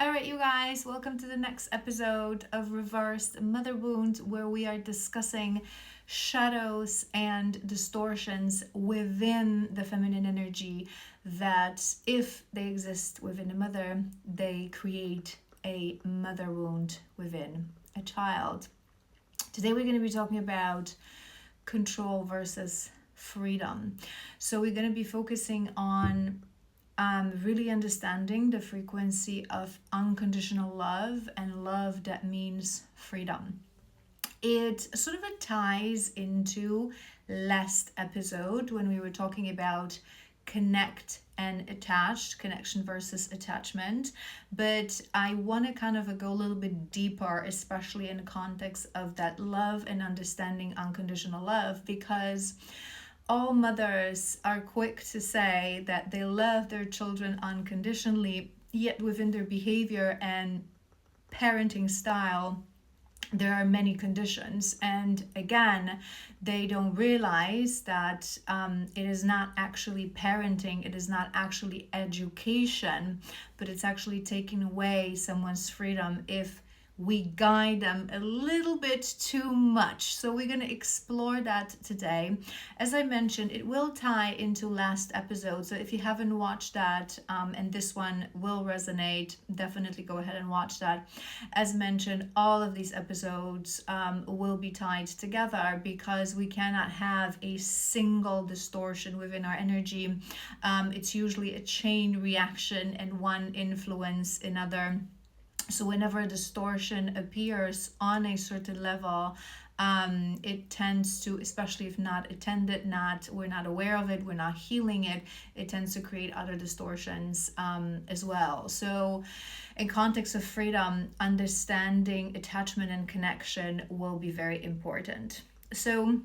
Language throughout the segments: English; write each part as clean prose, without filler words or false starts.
All right, you guys, welcome to the next episode of Reversed Mother Wound, where we are discussing shadows and distortions within the feminine energy that, if they exist within a mother, they create a mother wound within a child. Today, we're going to be talking about control versus freedom. So, we're going to be focusing on really understanding the frequency of unconditional love and love that means freedom. It sort of ties into last episode when we were talking about connect and attached, connection versus attachment. But I want to kind of go a little bit deeper, especially in the context of that love and understanding unconditional love, because all mothers are quick to say that they love their children unconditionally, yet within their behavior and parenting style, there are many conditions. And again, they don't realize that it is not actually parenting, it is not actually education, but it's actually taking away someone's freedom if we guide them a little bit too much. So we're going to explore that today. As I mentioned, it will tie into last episode. So if you haven't watched that and this one will resonate, definitely go ahead and watch that. As mentioned, all of these episodes will be tied together because we cannot have a single distortion within our energy. It's usually a chain reaction and one influence another. So whenever a distortion appears on a certain level, it tends to, especially if not attended, we're not aware of it, we're not healing it, it tends to create other distortions as well. So in context of freedom, understanding attachment and connection will be very important. So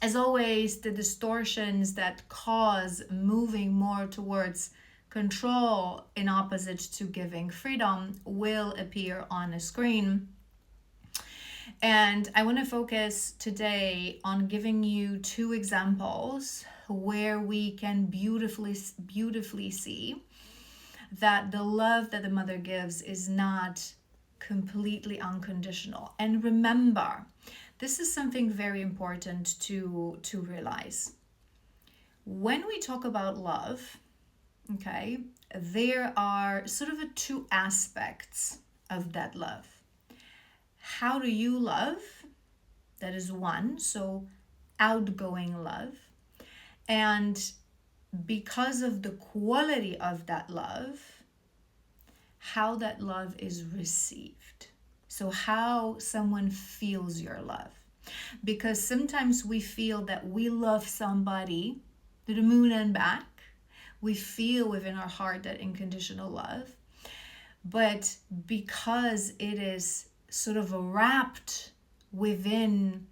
as always, the distortions that cause moving more towards control in opposite to giving freedom will appear on a screen. And I want to focus today on giving you two examples where we can beautifully see that the love that the mother gives is not completely unconditional. And remember, this is something very important to realize. When we talk about love, okay, there are sort of two aspects of that love. How do you love? That is one, so outgoing love. And because of the quality of that love, how that love is received. So how someone feels your love. Because sometimes we feel that we love somebody to the moon and back. We feel within our heart that unconditional love. But because it is sort of wrapped within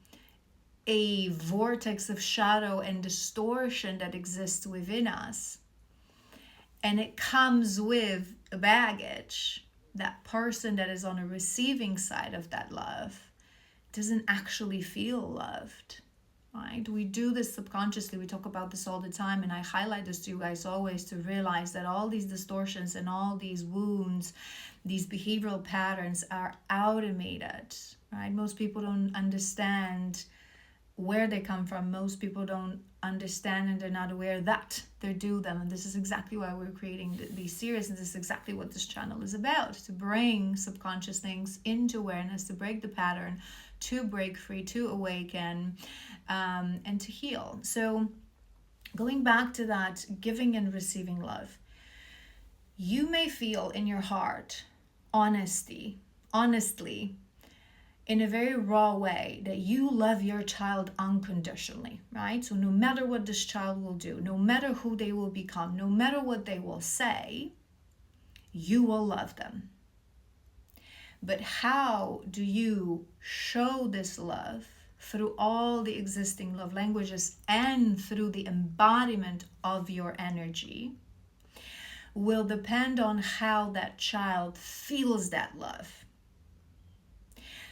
a vortex of shadow and distortion that exists within us, and it comes with a baggage, that person that is on a receiving side of that love doesn't actually feel loved. Right? We do this subconsciously. We talk about this all the time, and I highlight this to you guys always to realize that all these distortions and all these wounds, these behavioral patterns are automated. Right? Most people don't understand where they come from. Most people don't understand, and they're not aware that they do them. And this is exactly why we're creating these series, and this is exactly what this channel is about, to bring subconscious things into awareness, to break the pattern, to break free, to awaken, and to heal. So going back to that giving and receiving love, you may feel in your heart honestly, in a very raw way, that you love your child unconditionally, right? So no matter what this child will do, no matter who they will become, no matter what they will say, you will love them. But how do you show this love through all the existing love languages and through the embodiment of your energy will depend on how that child feels that love.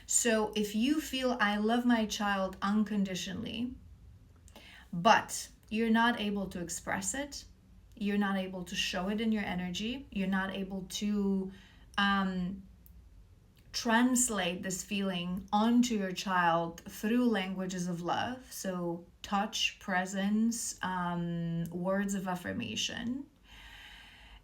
So if you feel I love my child unconditionally, but you're not able to express it, you're not able to show it in your energy, you're not able to translate this feeling onto your child through languages of love. So touch, presence, words of affirmation.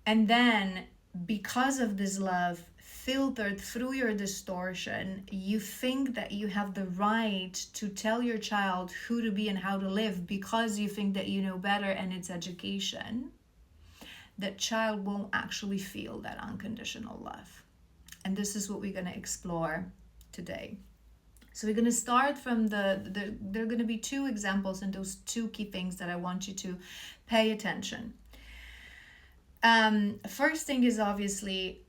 And then because of this love filtered through your distortion, you think that you have the right to tell your child who to be and how to live because you think that you know better and it's education. That child won't actually feel that unconditional love. And this is what we're going to explore today. So we're going to start from there are going to be two examples and those two key things that I want you to pay attention. First thing is obviously,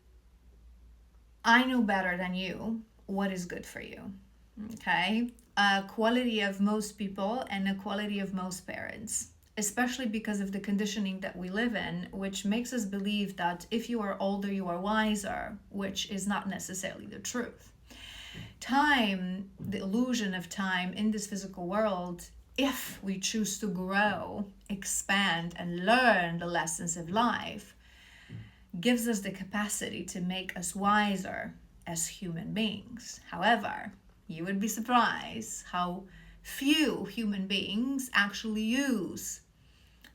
I know better than you what is good for you. Okay? A quality of most people and a quality of most parents, especially because of the conditioning that we live in, which makes us believe that if you are older, you are wiser, which is not necessarily the truth. Time, the illusion of time in this physical world, if we choose to grow, expand, and learn the lessons of life, gives us the capacity to make us wiser as human beings. However, you would be surprised how few human beings actually use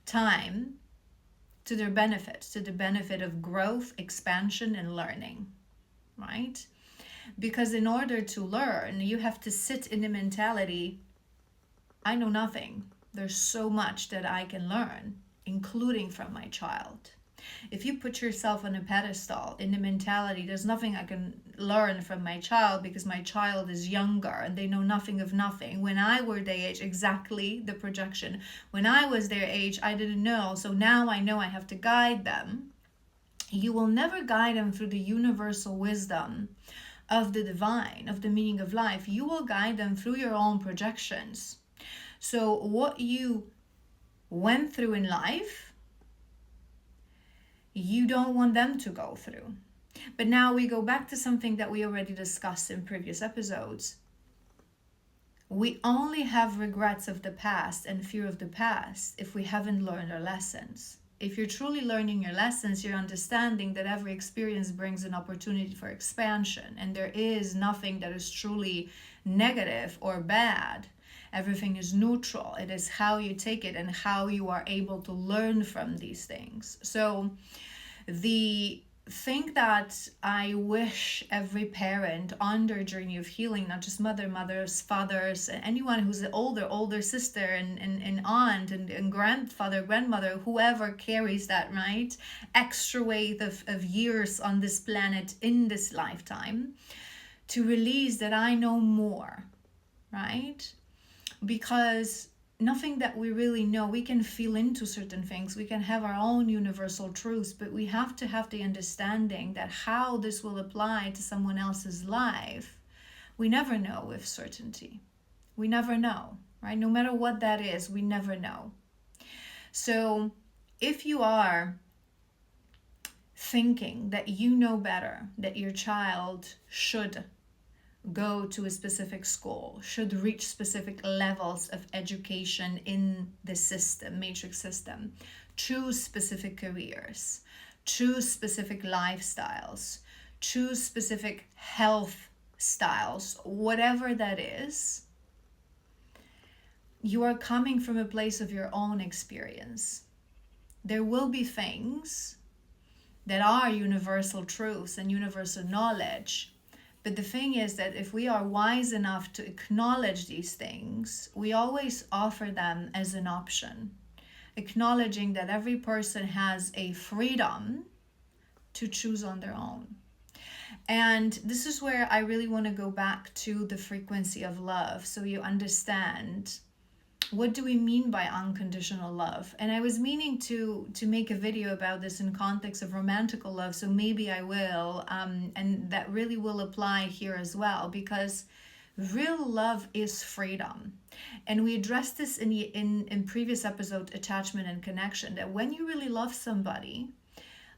time to their benefit, to the benefit of growth, expansion, and learning, right? Because in order to learn, you have to sit in the mentality, I know nothing. There's so much that I can learn, including from my child. If you put yourself on a pedestal in the mentality, there's nothing I can learn from my child because my child is younger and they know nothing of nothing. When I were their age, exactly the projection. When I was their age, I didn't know. So now I know I have to guide them. You will never guide them through the universal wisdom of the divine, of the meaning of life. You will guide them through your own projections. So what you went through in life, you don't want them to go through. But now we go back to something that we already discussed in previous episodes. We only have regrets of the past and fear of the past if we haven't learned our lessons. If you're truly learning your lessons, you're understanding that every experience brings an opportunity for expansion, and there is nothing that is truly negative or bad. Everything is neutral. It is how you take it and how you are able to learn from these things. So the thing that I wish every parent on their journey of healing, not just mothers, fathers, anyone who's an older sister and aunt and grandfather, grandmother, whoever carries that, right, extra weight of years on this planet in this lifetime, to release that I know more, right? Because nothing that we really know, we can feel into certain things, we can have our own universal truths, but we have to have the understanding that how this will apply to someone else's life, we never know with certainty. We never know, right? No matter what that is, we never know. So if you are thinking that you know better, that your child should go to a specific school, should reach specific levels of education in the system, matrix system, choose specific careers, choose specific lifestyles, choose specific health styles, whatever that is, you are coming from a place of your own experience. There will be things that are universal truths and universal knowledge. But the thing is that if we are wise enough to acknowledge these things, we always offer them as an option, acknowledging that every person has a freedom to choose on their own. And this is where I really want to go back to the frequency of love, so you understand what do we mean by unconditional love. And I was meaning to make a video about this in context of romantical love, so maybe I will, and that really will apply here as well, because real love is freedom. And we addressed this in previous episodes, attachment and connection, that when you really love somebody,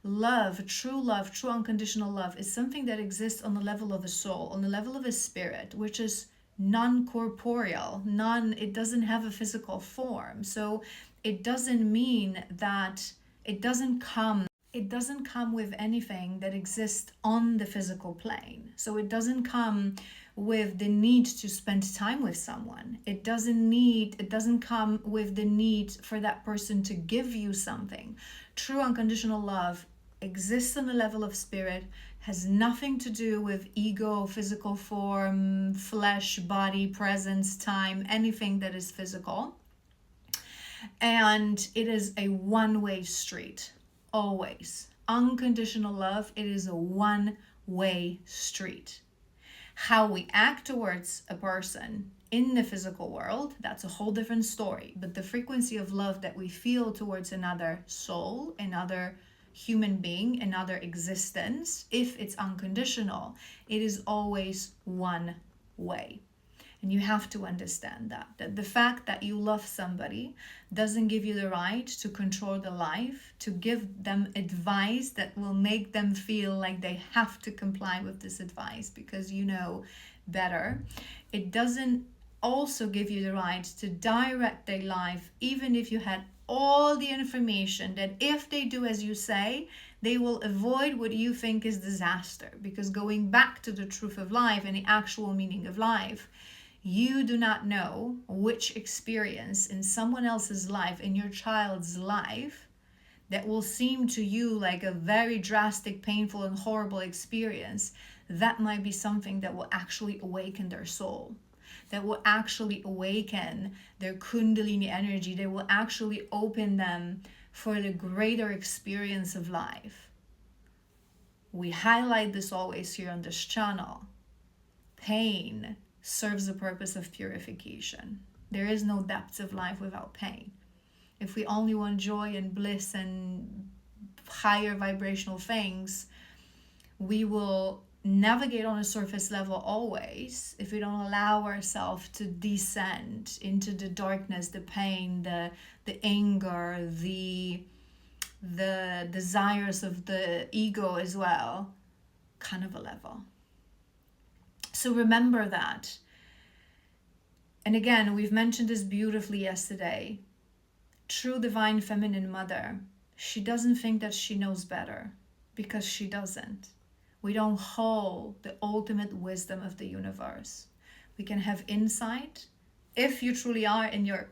love, true unconditional love, is something that exists on the level of a soul, on the level of a spirit, which is non-corporeal, it doesn't have a physical form. So it doesn't mean that it doesn't come it doesn't come with anything that exists on the physical plane. So it doesn't come with the need to spend time with someone. It doesn't come with the need for that person to give you something. True unconditional love exists on the level of spirit, has nothing to do with ego, physical form, flesh, body, presence, time, anything that is physical. And it is a one-way street, always. Unconditional love, it is a one-way street. How we act towards a person in the physical world, that's a whole different story. But the frequency of love that we feel towards another soul, another human being, another existence, if it's unconditional, it is always one way. And you have to understand that the fact that you love somebody doesn't give you the right to control their life, to give them advice that will make them feel like they have to comply with this advice because you know better. It doesn't also give you the right to direct their life, even if you had all the information that if they do as you say, they will avoid what you think is disaster. Because going back to the truth of life and the actual meaning of life, you do not know which experience in someone else's life, in your child's life, that will seem to you like a very drastic, painful, and horrible experience. That might be something that will actually awaken their soul, that will actually awaken their Kundalini energy, that will actually open them for the greater experience of life. We highlight this always here on this channel. Pain serves the purpose of purification. There is no depths of life without pain. If we only want joy and bliss and higher vibrational things, we will navigate on a surface level always if we don't allow ourselves to descend into the darkness, the pain, the anger, the desires of the ego as well, kind of a level. So remember that. And again, we've mentioned this beautifully yesterday. True divine feminine mother, she doesn't think that she knows better, because she doesn't. We don't hold the ultimate wisdom of the universe. We can have insight if you truly are in your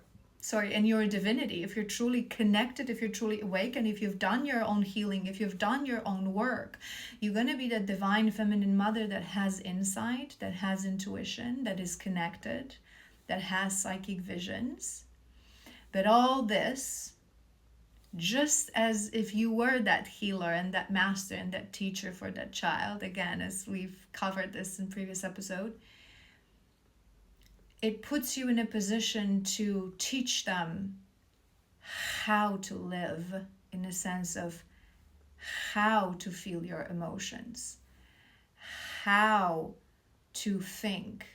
divinity, if you're truly connected, if you're truly awake, and if you've done your own healing, if you've done your own work, you're going to be that divine feminine mother that has insight, that has intuition, that is connected, that has psychic visions. But all this, just as if you were that healer and that master and that teacher for that child, again, as we've covered this in previous episode, it puts you in a position to teach them how to live, in a sense of how to feel your emotions, how to think,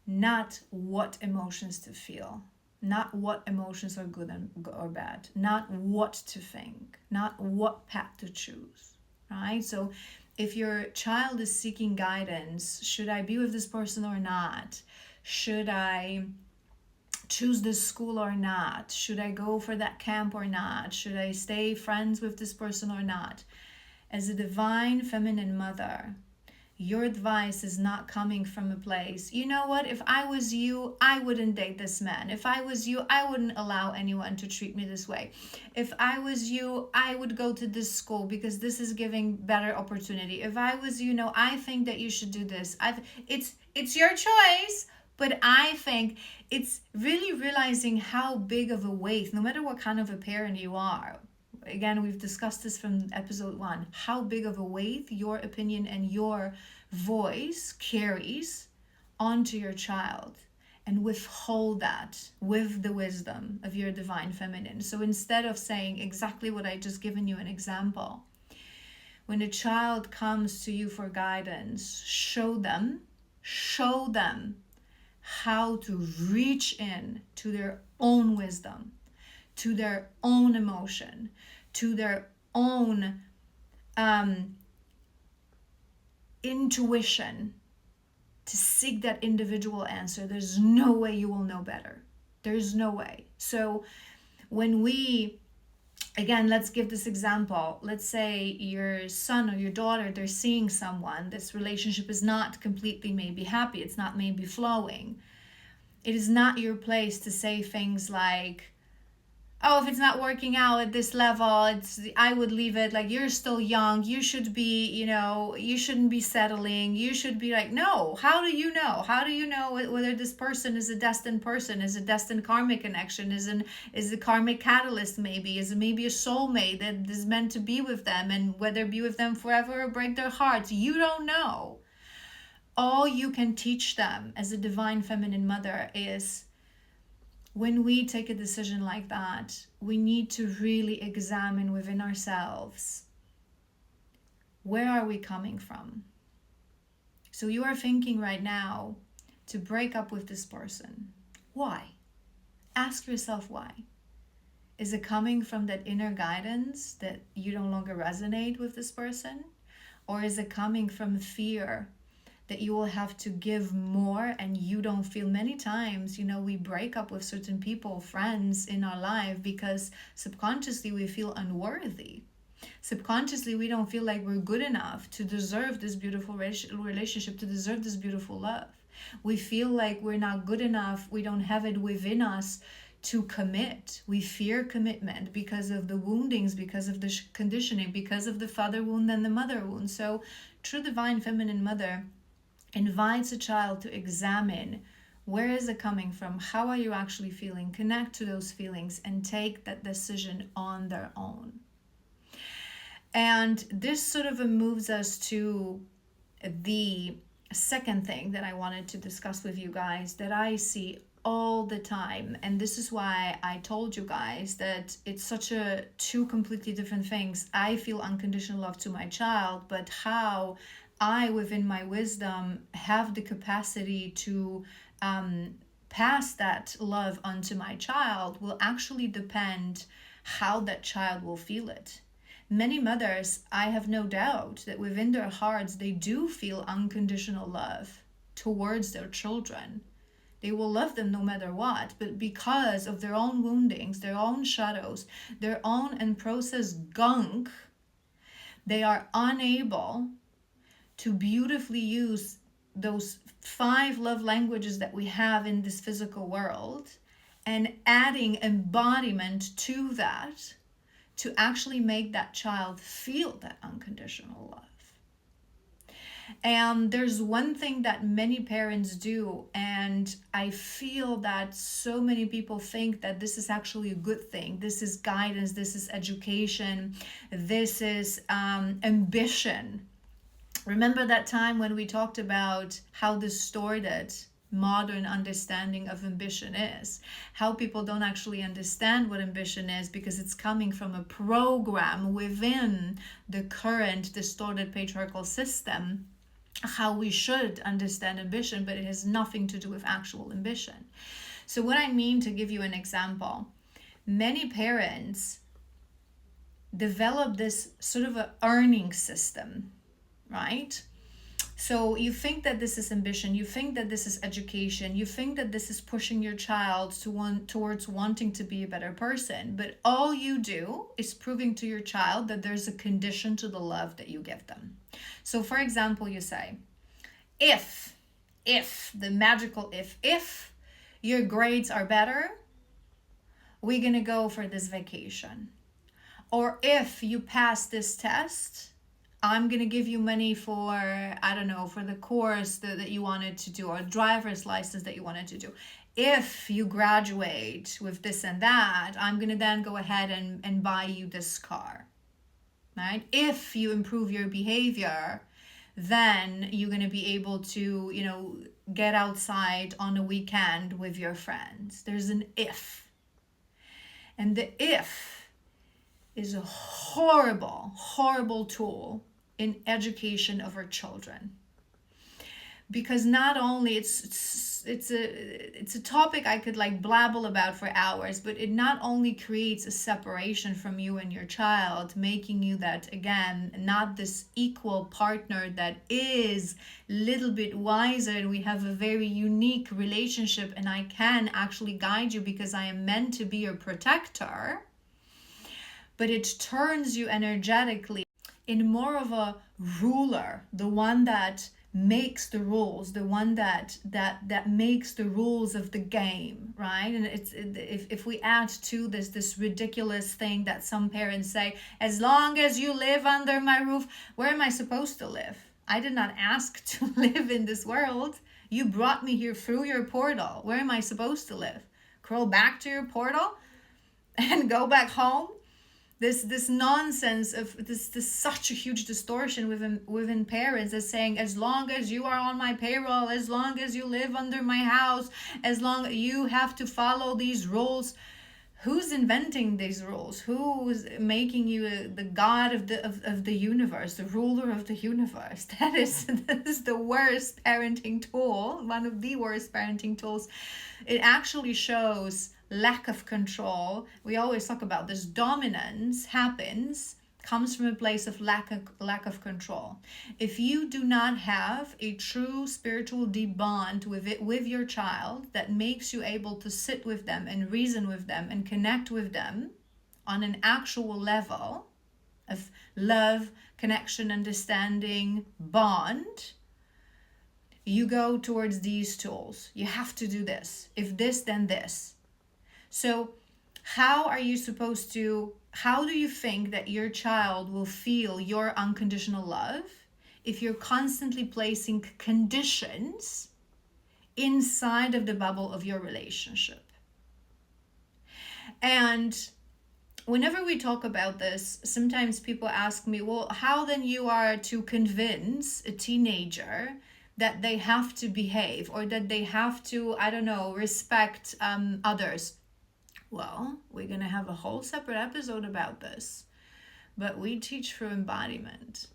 not what emotions to feel, not what emotions are good or bad, not what to think, not what path to choose, right? So if your child is seeking guidance, should I be with this person or not? Should I choose this school or not? Should I go for that camp or not? Should I stay friends with this person or not? As a divine feminine mother, your advice is not coming from a place, you know what, if I was you, I wouldn't date this man. If I was you, I wouldn't allow anyone to treat me this way. If I was you, I would go to this school because this is giving better opportunity. If I was you, no, I think that you should do this. It's your choice. But I think it's really realizing how big of a weight, no matter what kind of a parent you are. Again, we've discussed this from episode 1, how big of a weight your opinion and your voice carries onto your child, and withhold that with the wisdom of your divine feminine. So instead of saying exactly what I just given you an example, when a child comes to you for guidance, show them how to reach in to their own wisdom, to their own emotion, to their own intuition, to seek that individual answer. There's no way you will know better. There's no way. So when we Again, let's give this example. Let's say your son or your daughter, they're seeing someone. This relationship is not completely maybe happy. It's not maybe flowing. It is not your place to say things like, oh, if it's not working out at this level, I would leave it. Like, you're still young. You should be, you shouldn't be settling. You should be like, no. How do you know? How do you know whether this person is a destined person, is a destined karmic connection, is a karmic catalyst maybe, is maybe a soulmate that is meant to be with them, and whether be with them forever or break their hearts? You don't know. All you can teach them as a divine feminine mother is, when we take a decision like that, we need to really examine within ourselves, where are we coming from? So you are thinking right now to break up with this person. Why? Ask yourself why. Is it coming from that inner guidance that you no longer resonate with this person? Or is it coming from fear that you will have to give more and you don't feel? Many times, we break up with certain people, friends in our life, because subconsciously we feel unworthy. Subconsciously, we don't feel like we're good enough to deserve this beautiful relationship, to deserve this beautiful love. We feel like we're not good enough. We don't have it within us to commit. We fear commitment because of the woundings, because of the conditioning, because of the father wound and the mother wound. So, true divine feminine mother invites a child to examine, where is it coming from? How are you actually feeling? Connect to those feelings and take that decision on their own. And this sort of moves us to the second thing that I wanted to discuss with you guys, that I see all the time. And this is why I told you guys that it's such two completely different things. I feel unconditional love to my child, but how I, within my wisdom, have the capacity to pass that love onto my child will actually depend how that child will feel it. Many mothers, I have no doubt that within their hearts, they do feel unconditional love towards their children. They will love them no matter what, but because of their own woundings, their own shadows, their own unprocessed gunk, they are unable to beautifully use those 5 love languages that we have in this physical world, and adding embodiment to that to actually make that child feel that unconditional love. And there's one thing that many parents do, and I feel that so many people think that this is actually a good thing. This is guidance, this is education, this is ambition. Remember that time when we talked about how distorted modern understanding of ambition is, how people don't actually understand what ambition is because it's coming from a program within the current distorted patriarchal system, how we should understand ambition, but it has nothing to do with actual ambition. So what I mean, to give you an example, many parents develop this sort of an earning system, right? So you think that this is ambition, you think that this is education, you think that this is pushing your child towards wanting to be a better person, but all you do is proving to your child that there's a condition to the love that you give them. So for example, you say, if the magical if your grades are better, we're gonna go for this vacation. Or if you pass this test, I'm going to give you money for, I don't know, for the course that you wanted to do, or a driver's license that you wanted to do. If you graduate with this and that, I'm going to then go ahead and buy you this car, right? If you improve your behavior, then you're going to be able to, get outside on a weekend with your friends. There's an if. And the if is a horrible, horrible tool in education of our children, because not only it's a topic I could like blabble about for hours, but it not only creates a separation from you and your child, making you that, again, not this equal partner that is a little bit wiser, and we have a very unique relationship and I can actually guide you because I am meant to be your protector. but it turns you energetically in more of a ruler, the one that makes the rules, the one that makes the rules of the game, right? And if we add to this ridiculous thing that some parents say, as long as you live under my roof, where am I supposed to live? I did not ask to live in this world. You brought me here through your portal. Where am I supposed to live? Crawl back to your portal and go back home? This nonsense of this such a huge distortion within parents as saying, as long as you are on my payroll, as long as you live under my house, as long you have to follow these rules. Who's inventing these rules? Who's making you the god of the universe, the ruler of the universe? That is the worst parenting tool, one of the worst parenting tools. It actually shows lack of control. We always talk about this. Dominance comes from a place of lack of control. If you do not have a true spiritual deep bond with your child that makes you able to sit with them and reason with them and connect with them on an actual level of love, connection, understanding, bond, you go towards these tools. You have to do this. If this, then this. So how do you think that your child will feel your unconditional love if you're constantly placing conditions inside of the bubble of your relationship? And whenever we talk about this, sometimes people ask me, well, how then you are to convince a teenager that they have to behave or that they have to, respect others? Well, we're going to have a whole separate episode about this, but we teach through embodiment.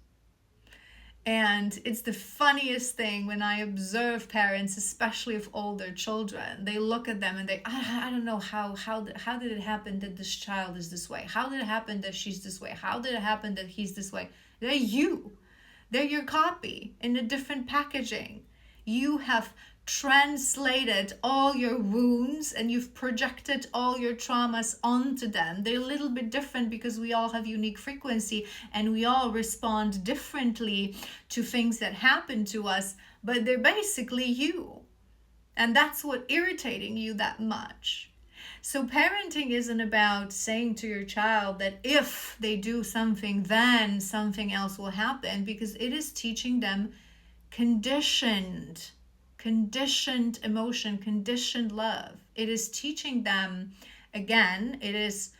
And it's the funniest thing when I observe parents, especially of older children. They look at them and I don't know how did it happen that this child is this way? How did it happen that she's this way? How did it happen that he's this way? They're you. They're your copy in a different packaging. You have translated all your wounds and you've projected all your traumas onto them. They're a little bit different because we all have unique frequency and we all respond differently to things that happen to us, but they're basically you. And that's what irritating you that much. So parenting isn't about saying to your child that if they do something, then something else will happen, because it is teaching them conditioned emotion, conditioned love. It is teaching them, again, it is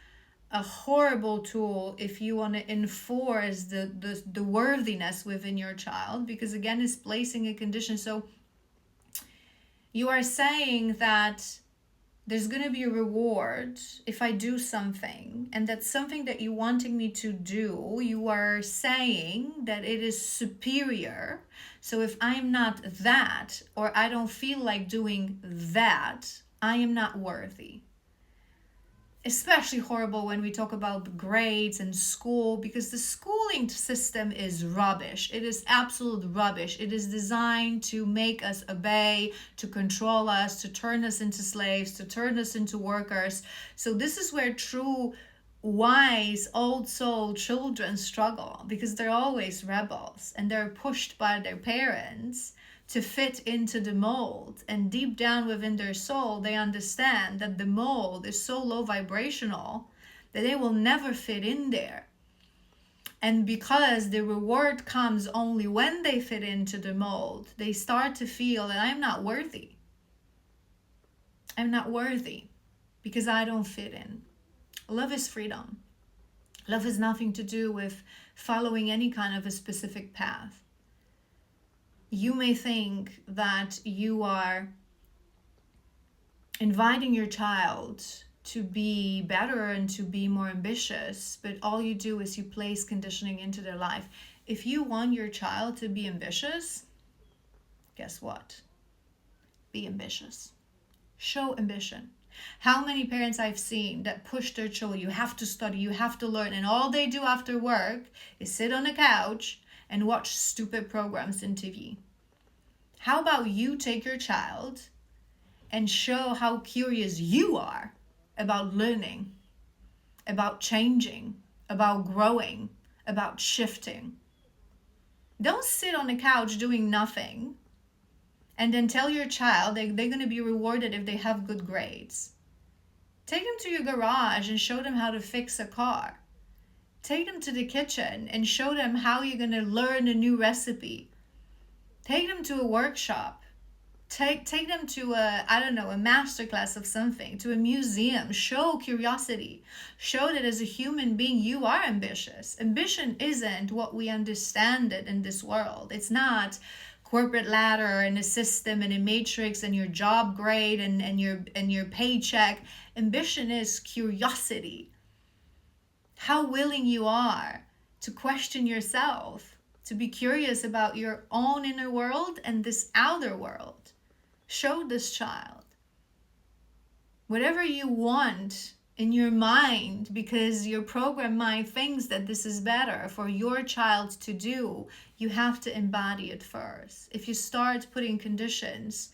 a horrible tool if you want to enforce the worthiness within your child, because again, it's placing a condition. So you are saying that there's going to be a reward if I do something, and that's something that you wanting me to do. You are saying that it is superior. So if I'm not that, or I don't feel like doing that, I am not worthy. Especially horrible when we talk about grades and school, because the schooling system is rubbish. It is absolute rubbish. It is designed to make us obey, to control us, to turn us into slaves, to turn us into workers. So this is where true, wise, old soul children struggle, because they're always rebels and they're pushed by their parents to fit into the mold. And deep down within their soul, they understand that the mold is so low vibrational that they will never fit in there. And because the reward comes only when they fit into the mold, they start to feel that I'm not worthy. I'm not worthy because I don't fit in. Love is freedom. Love has nothing to do with following any kind of a specific path. You may think that you are inviting your child to be better and to be more ambitious, but all you do is you place conditioning into their life. If you want your child to be ambitious, guess what? Be ambitious. Show ambition. How many parents I've seen that push their children, you have to study, you have to learn, and all they do after work is sit on a couch and watch stupid programs in TV. How about you take your child and show how curious you are about learning, about changing, about growing, about shifting. Don't sit on the couch doing nothing and then tell your child they're going to be rewarded if they have good grades. Take them to your garage and show them how to fix a car. Take them to the kitchen and show them how you're going to learn a new recipe. Take them to a workshop. Take them to a masterclass of something, to a museum. Show curiosity. Show that as a human being, you are ambitious. Ambition isn't what we understand it in this world. It's not corporate ladder and a system and a matrix and your job grade and your paycheck. Ambition is curiosity. How willing you are to question yourself, to be curious about your own inner world and this outer world. Show this child whatever you want in your mind, because your programmed mind thinks that this is better for your child to do. You have to embody it first. If you start putting conditions,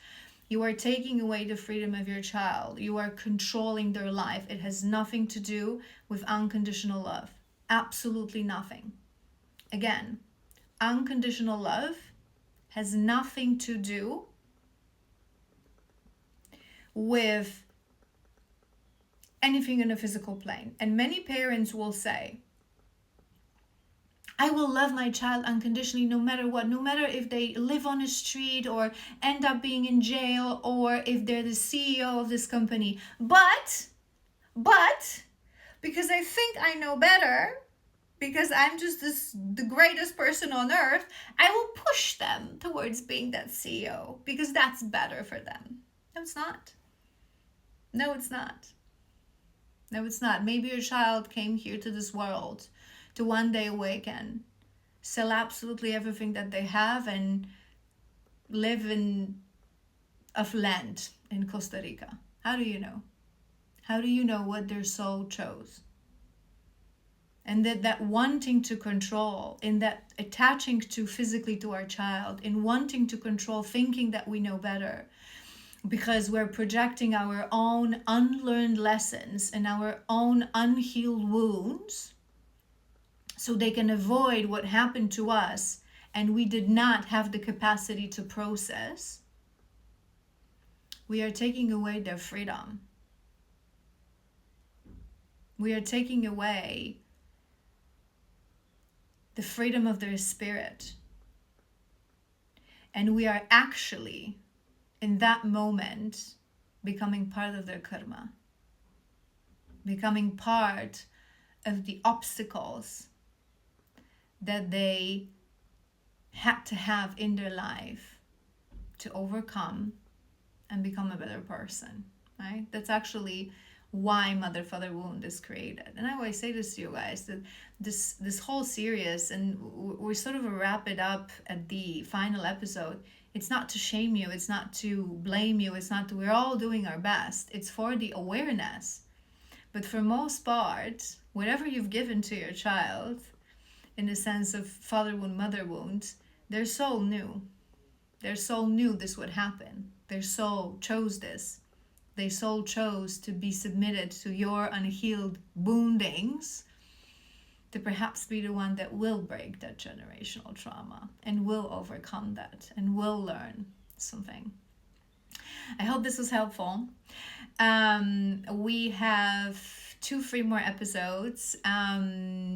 you are taking away the freedom of your child. You are controlling their life. It has nothing to do with unconditional love. Absolutely nothing. Again, unconditional love has nothing to do with anything in a physical plane. And many parents will say, I will love my child unconditionally no matter what, no matter if they live on the street or end up being in jail or if they're the CEO of this company. But, because I think I know better, because I'm just the greatest person on earth, I will push them towards being that CEO because that's better for them. No, it's not. No, it's not. No, it's not. Maybe your child came here to this world to one day awaken, sell absolutely everything that they have and live in land in Costa Rica. How do you know? How do you know what their soul chose? And that wanting to control, in that attaching to physically to our child, in wanting to control, thinking that we know better, because we're projecting our own unlearned lessons and our own unhealed wounds so they can avoid what happened to us and we did not have the capacity to process. We are taking away their freedom. We are taking away the freedom of their spirit. And we are actually, in that moment, becoming part of their karma, becoming part of the obstacles that they had to have in their life to overcome and become a better person, right? That's actually why Mother Father Wound is created. And I always say this to you guys, that this whole series, and we sort of wrap it up at the final episode, it's not to shame you, it's not to blame you, it's not to, we're all doing our best. It's for the awareness. But for most part, whatever you've given to your child, in the sense of father wound, mother wound, their soul knew. Their soul knew this would happen. Their soul chose this. Their soul chose to be submitted to your unhealed woundings, to perhaps be the one that will break that generational trauma and will overcome that and will learn something. I hope this was helpful. We have 2-3 more episodes.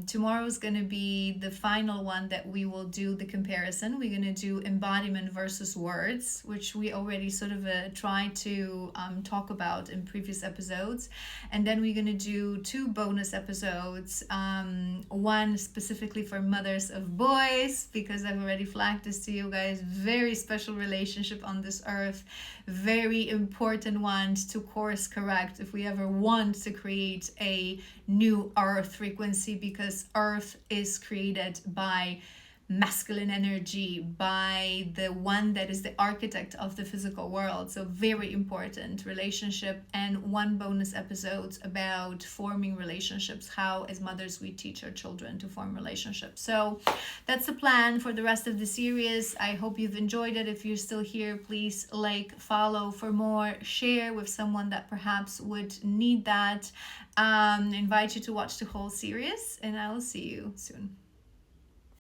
Tomorrow is going to be the final one that we will do the comparison. We're going to do embodiment versus words, which we already sort of tried to talk about in previous episodes. And then we're going to do 2 bonus episodes, one specifically for mothers of boys, because I've already flagged this to you guys. Very special relationship on this earth, very important one to course correct if we ever want to create a new earth frequency, because earth is created by masculine energy by the one that is the architect of the physical world. So very important relationship, and one bonus episode about forming relationships, how as mothers we teach our children to form relationships. So that's the plan for the rest of the series. I hope you've enjoyed it. If you're still here, please like, follow for more, share with someone that perhaps would need that. Invite you to watch the whole series, and I will see you soon.